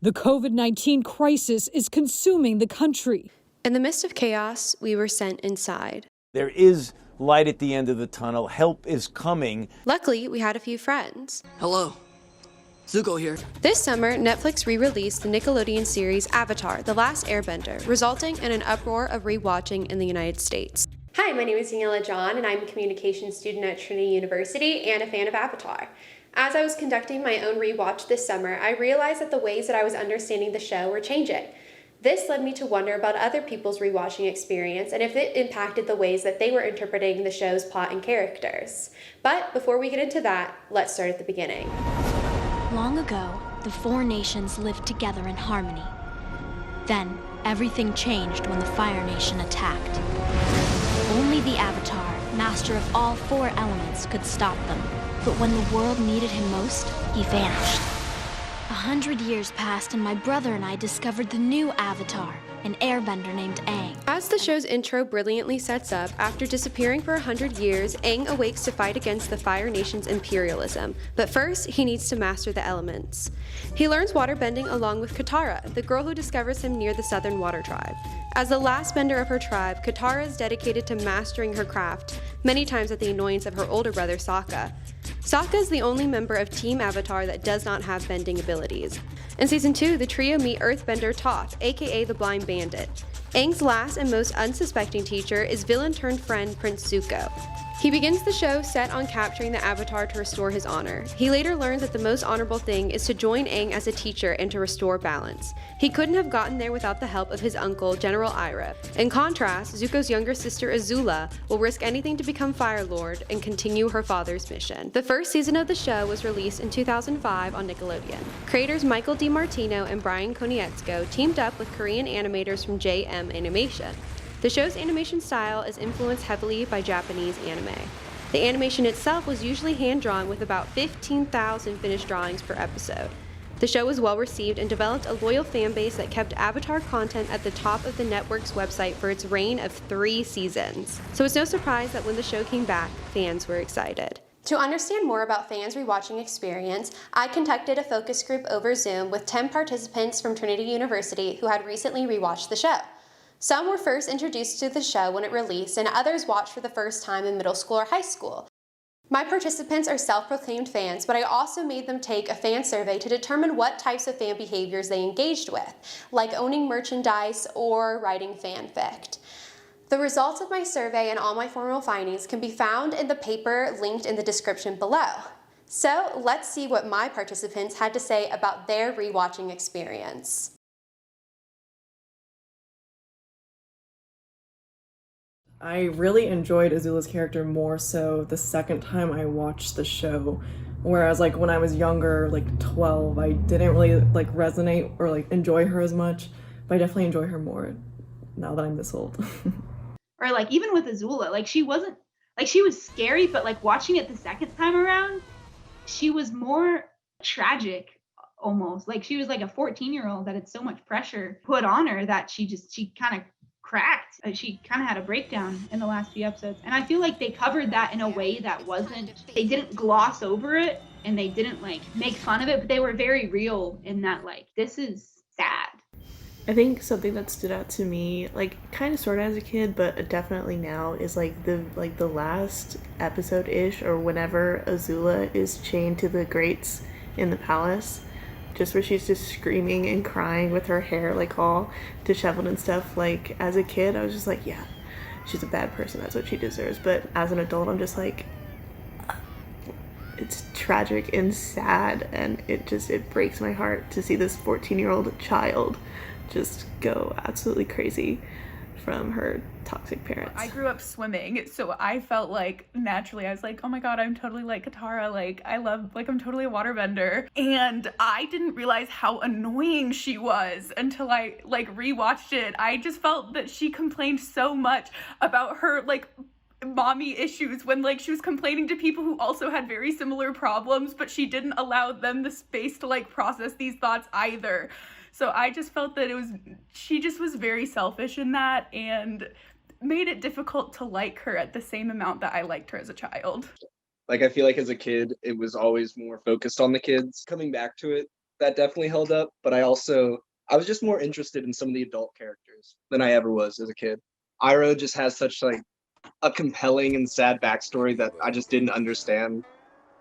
The COVID-19 crisis is consuming the country. In the midst of chaos, we were sent inside. There is light at the end of the tunnel. Help is coming. Luckily, we had a few friends. Hello. Zuko here. This summer, Netflix re-released the Nickelodeon series Avatar: The Last Airbender, resulting in an uproar of rewatching in the United States. Hi, my name is Daniella Jahn, and I'm a communications student at Trinity University and a fan of Avatar. As I was conducting my own rewatch this summer, I realized that the ways that I was understanding the show were changing. This led me to wonder about other people's rewatching experience and if it impacted the ways that they were interpreting the show's plot and characters. But before we get into that, let's start at the beginning. Long ago, the four nations lived together in harmony. Then, everything changed when the Fire Nation attacked. Only the Avatar, master of all four elements, could stop them. But when the world needed him most, he vanished. 100 years passed and my brother and I discovered the new Avatar, an airbender named Aang. As the show's intro brilliantly sets up, after disappearing for 100 years, Aang awakes to fight against the Fire Nation's imperialism. But first, he needs to master the elements. He learns waterbending along with Katara, the girl who discovers him near the Southern Water Tribe. As the last bender of her tribe, Katara is dedicated to mastering her craft, many times at the annoyance of her older brother Sokka. Sokka is the only member of Team Avatar that does not have bending abilities. In Season 2, the trio meet Earthbender Toph, aka the Blind Bandit. Aang's last and most unsuspecting teacher is villain-turned-friend Prince Zuko. He begins the show set on capturing the Avatar to restore his honor. He later learns that the most honorable thing is to join Aang as a teacher and to restore balance. He couldn't have gotten there without the help of his uncle, General Iroh. In contrast, Zuko's younger sister Azula will risk anything to become Fire Lord and continue her father's mission. The first season of the show was released in 2005 on Nickelodeon. Creators Michael DiMartino and Brian Konietzko teamed up with Korean animators from JM Animation. The show's animation style is influenced heavily by Japanese anime. The animation itself was usually hand-drawn with about 15,000 finished drawings per episode. The show was well received and developed a loyal fan base that kept Avatar content at the top of the network's website for its reign of 3 seasons. So it's no surprise that when the show came back, fans were excited. To understand more about fans' rewatching experience, I conducted a focus group over Zoom with 10 participants from Trinity University who had recently rewatched the show. Some were first introduced to the show when it released, and others watched for the first time in middle school or high school. My participants are self-proclaimed fans, but I also made them take a fan survey to determine what types of fan behaviors they engaged with, like owning merchandise or writing fanfic. The results of my survey and all my formal findings can be found in the paper linked in the description below. So let's see what my participants had to say about their rewatching experience. I really enjoyed Azula's character more so the second time I watched the show. Whereas like when I was younger, like 12, I didn't really like resonate or like enjoy her as much, but I definitely enjoy her more now that I'm this old. Or like even with Azula, like she wasn't, like she was scary, but like watching it the second time around, she was more tragic almost. Like she was like a 14-year-old that had so much pressure put on her that she kind of cracked. She kind of had a breakdown in the last few episodes. And I feel like they covered that in a way that they didn't gloss over it and they didn't like make fun of it, but they were very real in that like, this is sad. I think something that stood out to me, like kind of sort of as a kid, but definitely now, is like the last episode-ish or whenever Azula is chained to the grates in the palace. Just where she's just screaming and crying with her hair like all disheveled and stuff. Like as a kid I was just like, yeah, she's a bad person, that's what she deserves. But as an adult I'm just like, it's tragic and sad, and it breaks my heart to see this 14-year-old child just go absolutely crazy from her toxic parents. I grew up swimming, so I felt like naturally I was like, oh my god, I'm totally like Katara, like I'm totally a waterbender. And I didn't realize how annoying she was until I like rewatched it. I just felt that she complained so much about her like mommy issues when like she was complaining to people who also had very similar problems, but she didn't allow them the space to like process these thoughts either. So I just felt that she just was very selfish in that and made it difficult to like her at the same amount that I liked her as a child. Like, I feel like as a kid, it was always more focused on the kids. Coming back to it, that definitely held up, but I was just more interested in some of the adult characters than I ever was as a kid. Iroh just has such like a compelling and sad backstory that I just didn't understand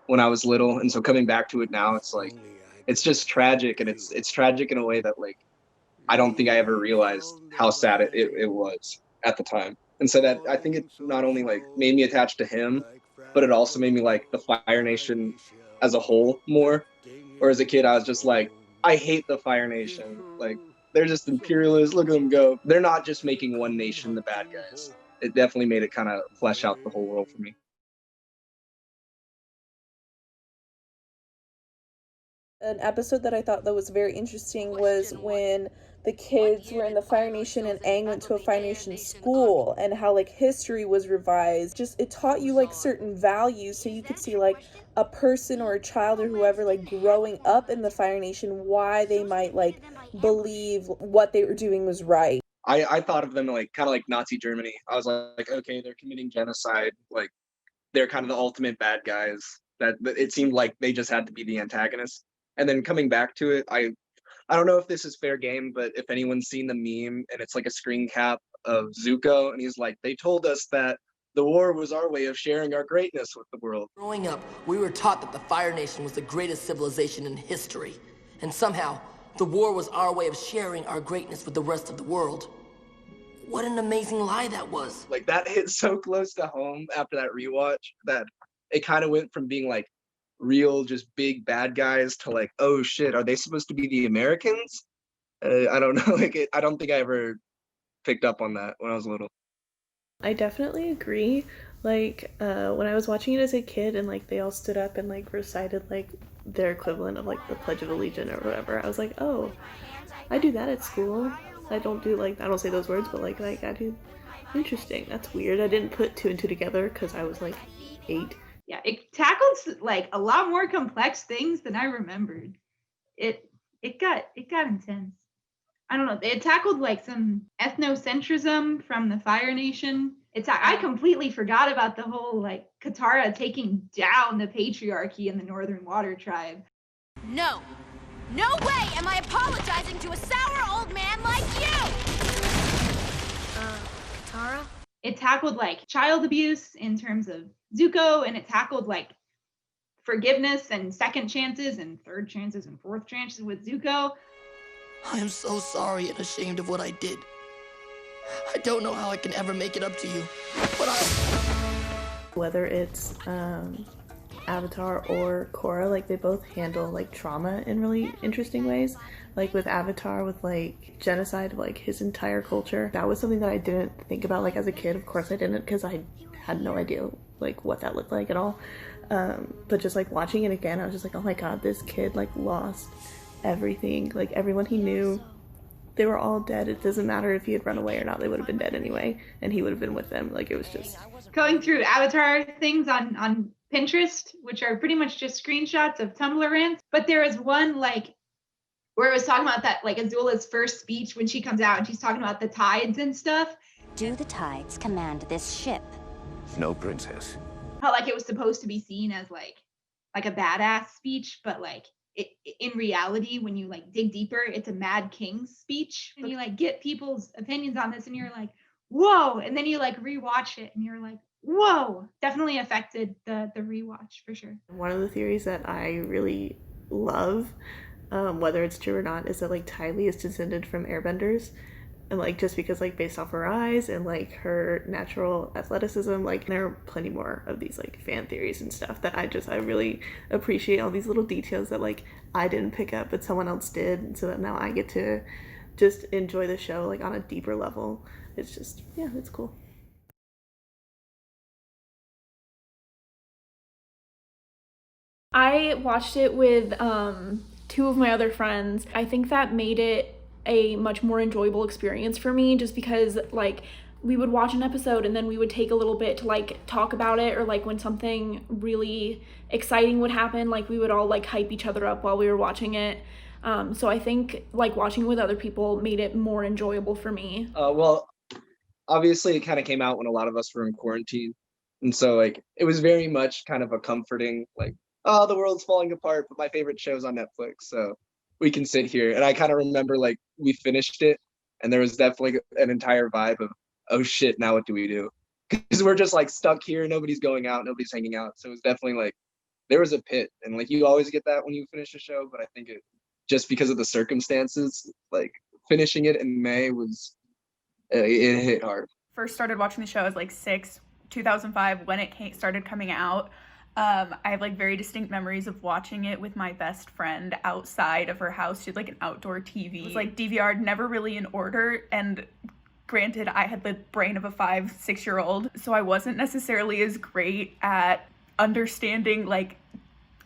when I was little, and so coming back to it now, it's like it's just tragic, and it's tragic in a way that like I don't think I ever realized how sad it was at the time. And so that I think it not only like made me attached to him, but it also made me like the Fire Nation as a whole more. Or as a kid, I was just like, I hate the Fire Nation. Like they're just imperialists. Look at them go. They're not just making one nation the bad guys. It definitely made it kind of flesh out the whole world for me. An episode that I thought that was very interesting was when the kids were in the Fire Nation and Aang went to a Fire Nation school, and how like history was revised. Just it taught you like certain values, so you could see like a person or a child or whoever like growing up in the Fire Nation, why they might like believe what they were doing was right. I thought of them like kind of like Nazi Germany. I was like, okay, they're committing genocide. Like they're kind of the ultimate bad guys. That it seemed like they just had to be the antagonists. And then coming back to it, I don't know if this is fair game, but if anyone's seen the meme and it's like a screen cap of Zuko and he's like, they told us that the war was our way of sharing our greatness with the world. Growing up, we were taught that the Fire Nation was the greatest civilization in history. And somehow, the war was our way of sharing our greatness with the rest of the world. What an amazing lie that was. Like that hit so close to home after that rewatch that it kind of went from being like real just big bad guys to like, oh shit, are they supposed to be the Americans? I don't know. Like I don't think I ever picked up on that when I was little. I definitely agree. Like when I was watching it as a kid and like they all stood up and like recited like their equivalent of like the Pledge of Allegiance or whatever, I was like, oh, I do that at school. I don't say those words, but like I do. Interesting. That's weird. I didn't put two and two together because I was like 8. Yeah, it tackled like a lot more complex things than I remembered. It got intense. I don't know. It tackled like some ethnocentrism from the Fire Nation. I completely forgot about the whole like Katara taking down the patriarchy in the Northern Water Tribe. No way am I apologizing to a sour old man like you! Tara? It tackled like child abuse in terms of Zuko, and it tackled like forgiveness and second chances and third chances and fourth chances with Zuko. I am so sorry and ashamed of what I did. I don't know how I can ever make it up to you, but Whether it's Avatar or Korra, like they both handle like trauma in really interesting ways. Like with Avatar, with like genocide of like his entire culture, that was something that I didn't think about like as a kid. Of course I didn't, because I had no idea like what that looked like at all. But just like watching it again, I was just like, oh my god, this kid like lost everything. Like everyone he knew, they were all dead. It doesn't matter if he had run away or not, they would have been dead anyway, and he would have been with them. Like it was just going through Avatar things on Pinterest, which are pretty much just screenshots of Tumblr rants. But there was one like where it was talking about that like Azula's first speech when she comes out and she's talking about the tides and stuff. Do the tides command this ship? No, princess. How like it was supposed to be seen as like a badass speech, but like in reality, when you like dig deeper, it's a Mad King's speech. And you like get people's opinions on this and you're like, whoa, and then you like rewatch it and you're like, whoa. Definitely affected the rewatch for sure. One of the theories that I really love, whether it's true or not, is that like Ty Lee is descended from airbenders. And like just because like based off her eyes and like her natural athleticism, like there are plenty more of these like fan theories and stuff that I really appreciate all these little details that like I didn't pick up but someone else did, and so that now I get to just enjoy the show like on a deeper level. It's just, yeah, it's cool. I watched it with two of my other friends. I think that made it a much more enjoyable experience for me, just because like we would watch an episode and then we would take a little bit to like talk about it, or like when something really exciting would happen, like we would all like hype each other up while we were watching it. So I think like watching with other people made it more enjoyable for me. Well, obviously it kind of came out when a lot of us were in quarantine, and so like it was very much kind of a comforting like, oh, the world's falling apart, but my favorite show's on Netflix, so we can sit here. And I kind of remember like we finished it and there was definitely an entire vibe of, oh shit, now what do we do? Because we're just like stuck here, nobody's going out, nobody's hanging out. So it was definitely like there was a pit, and like you always get that when you finish a show, but I think it just because of the circumstances, like finishing it in May was it hit hard. First started watching the show as like 2005 when it started coming out. I have like very distinct memories of watching it with my best friend outside of her house. She had like an outdoor TV. It was like DVR'd, never really in order, and granted, I had the brain of a 5-6-year-old, so I wasn't necessarily as great at understanding like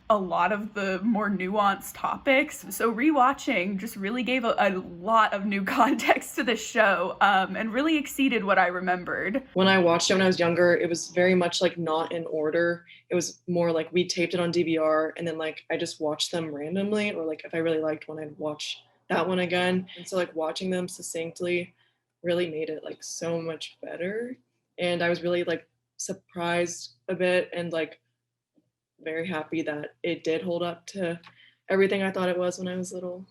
a lot of the more nuanced topics. So rewatching just really gave a lot of new context to the show, and really exceeded what I remembered. When I watched it when I was younger, it was very much like not in order. It was more like we taped it on DVR and then like I just watched them randomly, or like if I really liked one, I'd watch that one again. And so like watching them succinctly really made it like so much better. And I was really like surprised a bit and like very happy that it did hold up to everything I thought it was when I was little.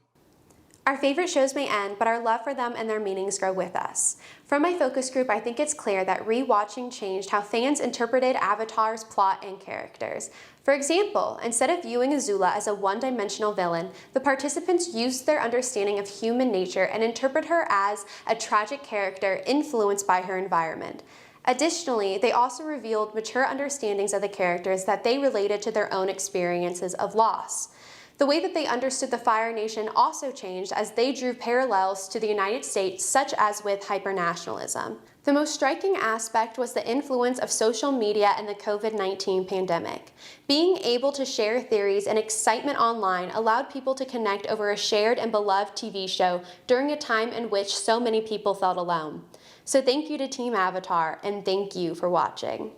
Our favorite shows may end, but our love for them and their meanings grow with us. From my focus group, I think it's clear that rewatching changed how fans interpreted Avatar's plot and characters. For example, instead of viewing Azula as a one-dimensional villain, the participants used their understanding of human nature and interpret her as a tragic character influenced by her environment. Additionally, they also revealed mature understandings of the characters that they related to their own experiences of loss. The way that they understood the Fire Nation also changed as they drew parallels to the United States, such as with hypernationalism. The most striking aspect was the influence of social media and the COVID-19 pandemic. Being able to share theories and excitement online allowed people to connect over a shared and beloved TV show during a time in which so many people felt alone. So thank you to Team Avatar, and thank you for watching.